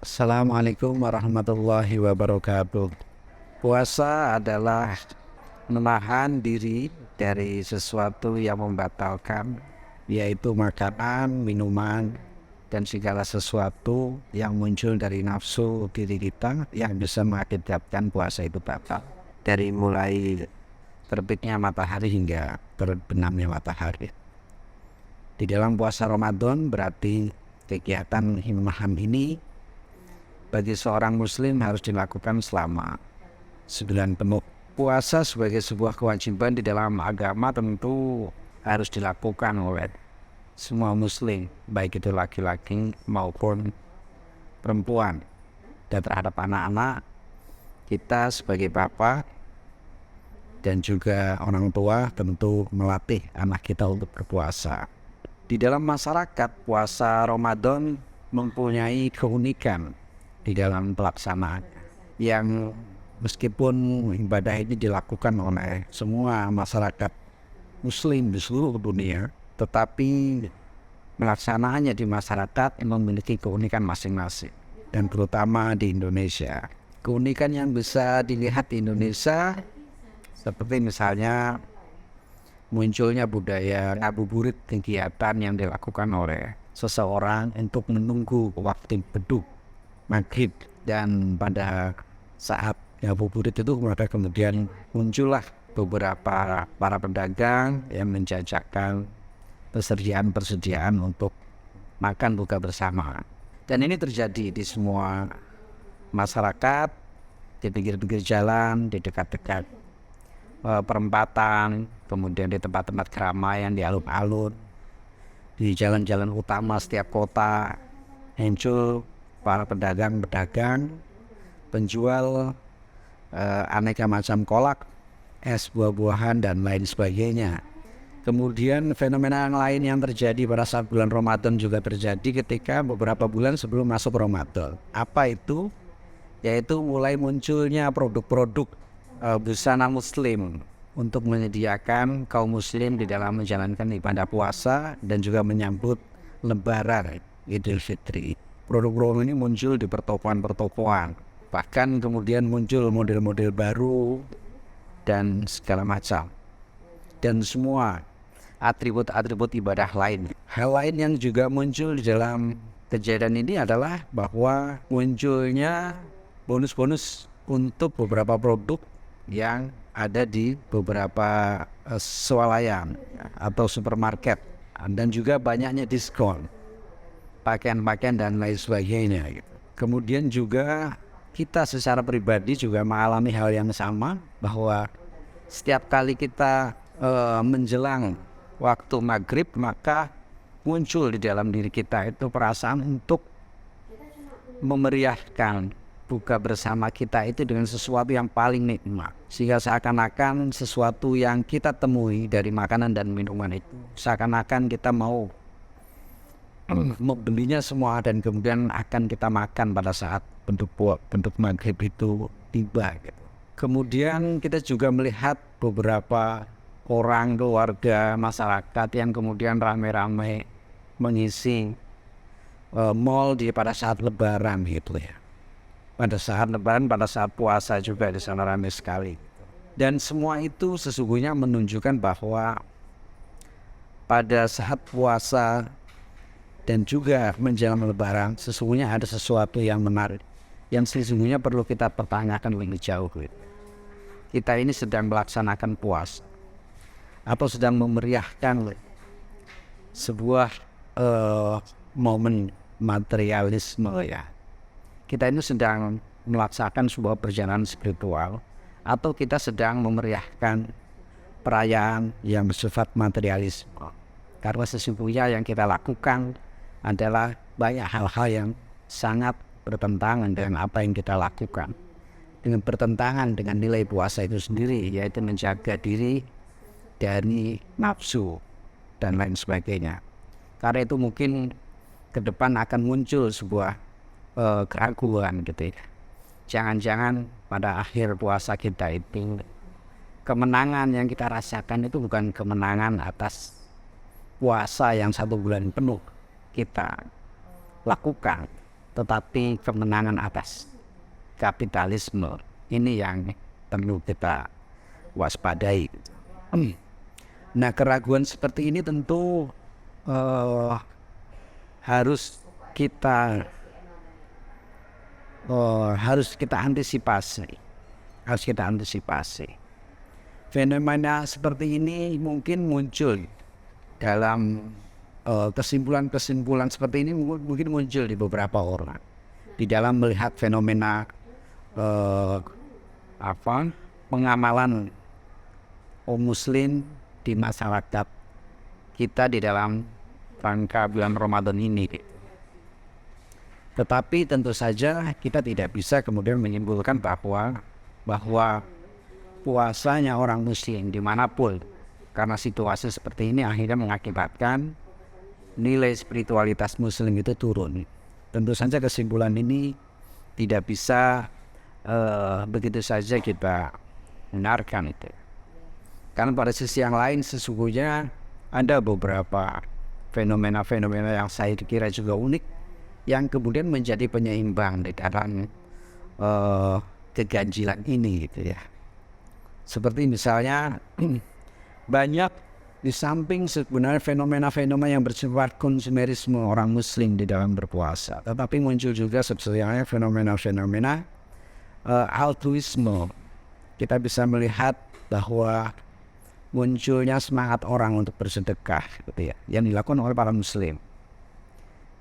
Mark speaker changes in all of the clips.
Speaker 1: Assalamualaikum warahmatullahi wabarakatuh. Puasa adalah menahan diri dari sesuatu yang membatalkan, yaitu makanan, minuman, dan segala sesuatu yang muncul dari nafsu diri kita yang bisa mengakibatkan puasa itu batal. Dari mulai terbitnya matahari hingga terbenamnya matahari. Di dalam puasa Ramadan berarti kegiatan himaham ini bagi seorang muslim harus dilakukan selama 9 penuh. Puasa sebagai sebuah kewajiban di dalam agama tentu harus dilakukan oleh semua muslim, baik itu laki-laki maupun perempuan. Dan terhadap anak-anak, kita sebagai bapak dan juga orang tua tentu melatih anak kita untuk berpuasa. Di dalam masyarakat, puasa Ramadan mempunyai keunikan di dalam pelaksanaan yang meskipun ibadah ini dilakukan oleh semua masyarakat muslim di seluruh dunia, tetapi melaksanaannya di masyarakat memiliki keunikan masing-masing, dan terutama di Indonesia. Keunikan yang bisa dilihat di Indonesia seperti misalnya munculnya budaya ngabuburit, kegiatan yang dilakukan oleh seseorang untuk menunggu waktu beduk maghrib, dan pada saat ngabuburit itu maka kemudian muncullah beberapa para pedagang yang menjajakan persediaan untuk makan buka bersama. Dan ini terjadi di semua masyarakat, di pinggir-pinggir jalan, di dekat-dekat perempatan, kemudian di tempat-tempat keramaian, di alun-alun, di jalan-jalan utama setiap kota muncul para pedagang-pedagang, penjual aneka macam kolak, es buah-buahan, dan lain sebagainya. Kemudian fenomena yang lain yang terjadi pada saat bulan Ramadan juga terjadi ketika beberapa bulan sebelum masuk Ramadan. Apa itu? Yaitu mulai munculnya produk-produk busana muslim untuk menyediakan kaum muslim di dalam menjalankan ibadah puasa dan juga menyambut Lebaran Idul Fitri. Produk-produk ini muncul di pertokoan-pertokoan, bahkan kemudian muncul model-model baru dan segala macam, dan semua atribut-atribut ibadah lain. Hal lain yang juga muncul di dalam kejadian ini adalah bahwa munculnya bonus-bonus untuk beberapa produk yang ada di beberapa swalayan atau supermarket, dan juga banyaknya diskon pakaian-pakaian dan lain sebagainya. Kemudian juga kita secara pribadi juga mengalami hal yang sama, bahwa setiap kali kita menjelang waktu maghrib, maka muncul di dalam diri kita itu perasaan untuk memeriahkan buka bersama kita itu dengan sesuatu yang paling nikmat, sehingga seakan-akan sesuatu yang kita temui dari makanan dan minuman itu seakan-akan kita mau membelinya semua dan kemudian akan kita makan pada saat bentuk maghrib itu tiba gitu. Kemudian kita juga melihat beberapa orang, keluarga, masyarakat yang kemudian ramai-ramai mengisi mall pada saat Lebaran gitu ya. Pada saat Lebaran, pada saat puasa juga di sana ramai sekali. Dan semua itu sesungguhnya menunjukkan bahwa pada saat puasa dan juga menjelang Lebaran sesungguhnya ada sesuatu yang menarik yang sesungguhnya perlu kita pertanyakan lebih jauh. Kita ini sedang melaksanakan puasa atau sedang memeriahkan sebuah momen materialisme ya. Kita ini sedang melaksanakan sebuah perjalanan spiritual, atau kita sedang memeriahkan perayaan yang bersifat materialisme. Karena sesungguhnya yang kita lakukan adalah banyak hal-hal yang sangat bertentangan dengan apa yang kita lakukan, dengan bertentangan dengan nilai puasa itu sendiri, yaitu menjaga diri dari nafsu dan lain sebagainya. Karena itu mungkin ke depan akan muncul sebuah keraguan gitu ya. Jangan-jangan pada akhir puasa kita itu kemenangan yang kita rasakan itu bukan kemenangan atas puasa yang 1 bulan penuh kita lakukan, tetapi kemenangan atas kapitalisme ini yang perlu kita waspadai. Nah, keraguan seperti ini tentu harus kita antisipasi. Fenomena seperti ini mungkin muncul dalam kesimpulan-kesimpulan seperti ini mungkin muncul di beberapa orang di dalam melihat fenomena pengamalan muslim di masyarakat kita di dalam rangka bulan Ramadan ini. Tetapi tentu saja kita tidak bisa kemudian menyimpulkan bahwa puasanya orang muslim dimanapun karena situasi seperti ini akhirnya mengakibatkan nilai spiritualitas muslim itu turun. Tentu saja kesimpulan ini tidak bisa begitu saja kita benarkan itu. Karena pada sisi yang lain sesungguhnya ada beberapa fenomena-fenomena yang saya kira juga unik yang kemudian menjadi penyeimbang di dalam keganjilan ini gitu ya. Seperti misalnya banyak di samping sebenarnya fenomena-fenomena yang bersifat konsumerisme orang muslim di dalam berpuasa, tetapi muncul juga sebenarnya fenomena-fenomena altruisme. Kita bisa melihat bahwa munculnya semangat orang untuk bersedekah gitu ya, yang dilakukan oleh para muslim.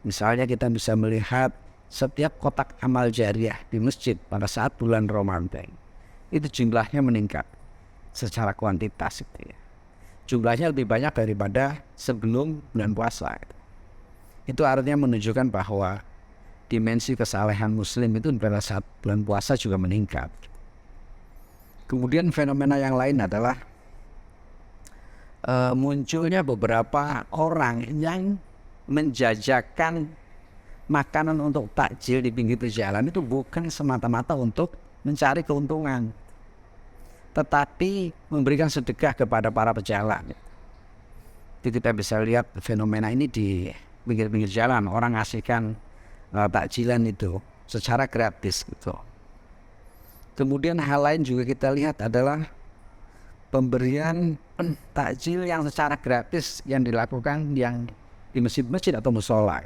Speaker 1: Misalnya kita bisa melihat setiap kotak amal jariah di masjid pada saat bulan Ramadan itu jumlahnya meningkat secara kuantitas gitu ya. Jumlahnya lebih banyak daripada sebelum bulan puasa. Itu artinya menunjukkan bahwa dimensi kesalehan muslim itu pada saat bulan puasa juga meningkat. Kemudian fenomena yang lain adalah munculnya beberapa orang yang menjajakan makanan untuk takjil di pinggir jalan itu bukan semata-mata untuk mencari keuntungan, tetapi memberikan sedekah kepada para pejalan. Jadi kita bisa lihat fenomena ini di pinggir-pinggir jalan, orang ngasihkan takjilan itu secara gratis gitu. Kemudian hal lain juga kita lihat adalah pemberian takjil yang secara gratis yang dilakukan yang di masjid-masjid atau musola.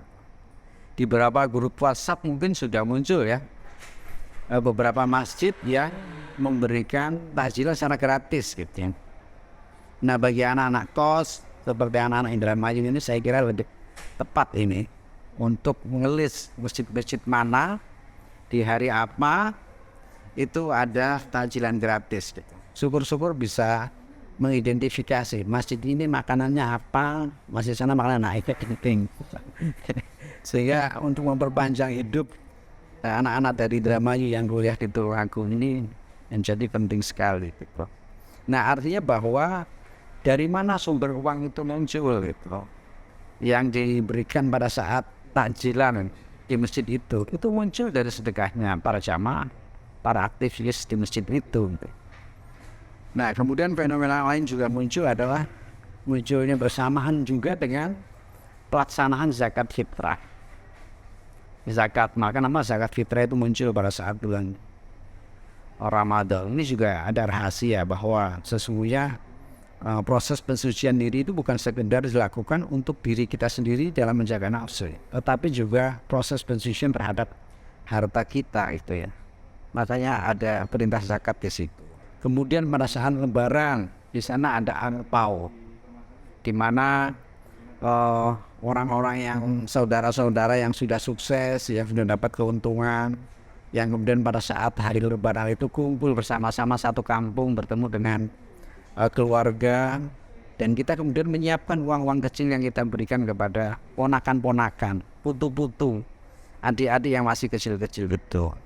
Speaker 1: Di beberapa grup WhatsApp mungkin sudah muncul ya beberapa masjid yang memberikan takjil secara gratis gitu ya. Nah, bagi anak-anak kos seperti anak-anak Indramayu ini saya kira lebih tepat ini untuk mengelis masjid-masjid mana di hari apa itu ada takjilan gratis gitu. Syukur-syukur bisa mengidentifikasi masjid ini makanannya apa, masjid sana makanan naik penting. Sehingga untuk memperpanjang hidup anak-anak dari Indramayu yang kuliah di Tulungagung ini menjadi penting sekali gitu. Nah, artinya bahwa dari mana sumber uang itu muncul gitu, yang diberikan pada saat takjilan di masjid itu muncul dari sedekahnya para jamaah, para aktivis di masjid itu. Nah, kemudian fenomena lain juga muncul adalah munculnya bersamaan juga dengan pelaksanaan zakat fitrah. Maka nama zakat fitrah itu muncul pada saat bulan Ramadan. Ini juga ada rahasia bahwa sesungguhnya proses pensucian diri itu bukan sekedar dilakukan untuk diri kita sendiri dalam menjaga nafsu, tetapi juga proses pensucian terhadap harta kita itu ya. Makanya ada perintah zakat di situ. Kemudian pada saat lebaran di sana ada angpau, di mana orang-orang yang saudara-saudara yang sudah sukses, yang sudah dapat keuntungan, yang kemudian pada saat hari lebaran itu kumpul bersama-sama satu kampung bertemu dengan keluarga, dan kita kemudian menyiapkan uang-uang kecil yang kita berikan kepada ponakan-ponakan, putu-putu, adik-adik yang masih kecil-kecil gitu.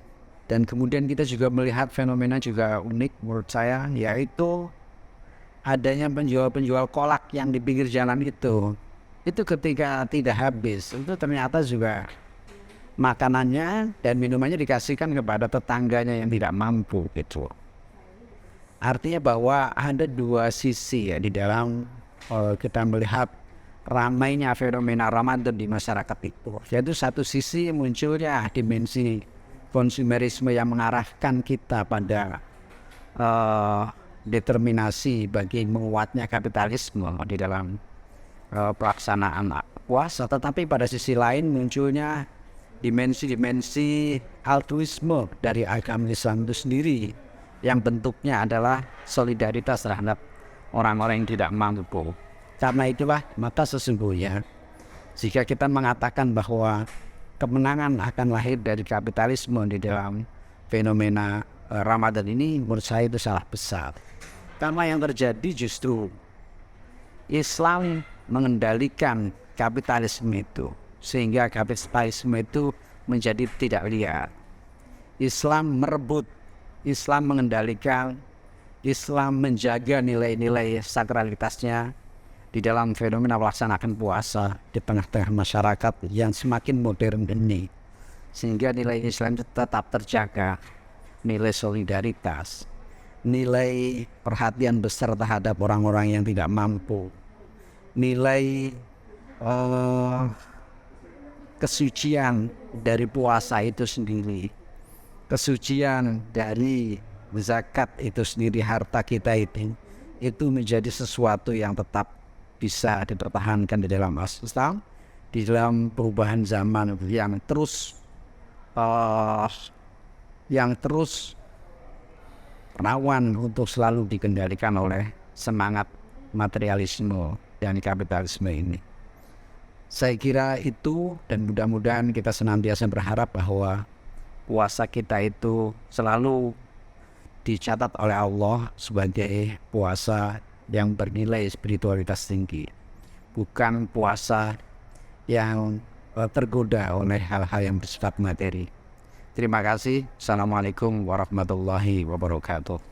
Speaker 1: Dan kemudian kita juga melihat fenomena juga unik menurut saya, yaitu adanya penjual-penjual kolak yang di pinggir jalan itu ketika tidak habis, itu ternyata juga makanannya dan minumannya dikasihkan kepada tetangganya yang tidak mampu gitu. Artinya bahwa ada dua sisi ya di dalam kita melihat ramainya fenomena Ramadan di masyarakat itu. Yaitu satu sisi munculnya dimensi konsumerisme yang mengarahkan kita pada determinasi bagi menguatnya kapitalisme di dalam pelaksanaan puasa, tetapi pada sisi lain munculnya dimensi-dimensi altruisme dari agama Islam itu sendiri yang bentuknya adalah solidaritas terhadap orang-orang yang tidak mampu. Karena itulah maka sesungguhnya jika kita mengatakan bahwa kemenangan akan lahir dari kapitalisme di dalam fenomena Ramadan ini, menurut saya itu salah besar. Karena yang terjadi justru Islam mengendalikan kapitalisme itu, sehingga kapitalisme itu menjadi tidak liar. Islam merebut, Islam mengendalikan, Islam menjaga nilai-nilai sakralitasnya di dalam fenomena melaksanakan puasa di tengah-tengah masyarakat yang semakin modern ini. Sehingga nilai Islam tetap terjaga, nilai solidaritas, nilai perhatian besar terhadap orang-orang yang tidak mampu, nilai kesucian dari puasa itu sendiri, kesucian dari zakat itu sendiri, harta kita itu menjadi sesuatu yang tetap bisa dipertahankan di dalam Islam, di dalam perubahan zaman yang terus rawan untuk selalu dikendalikan oleh semangat materialisme dan kapitalisme ini. Saya kira itu, dan mudah-mudahan kita senantiasa berharap bahwa puasa kita itu selalu dicatat oleh Allah sebagai puasa yang bernilai spiritualitas tinggi, bukan puasa yang tergoda oleh hal-hal yang bersifat materi. Terima kasih. Assalamualaikum warahmatullahi wabarakatuh.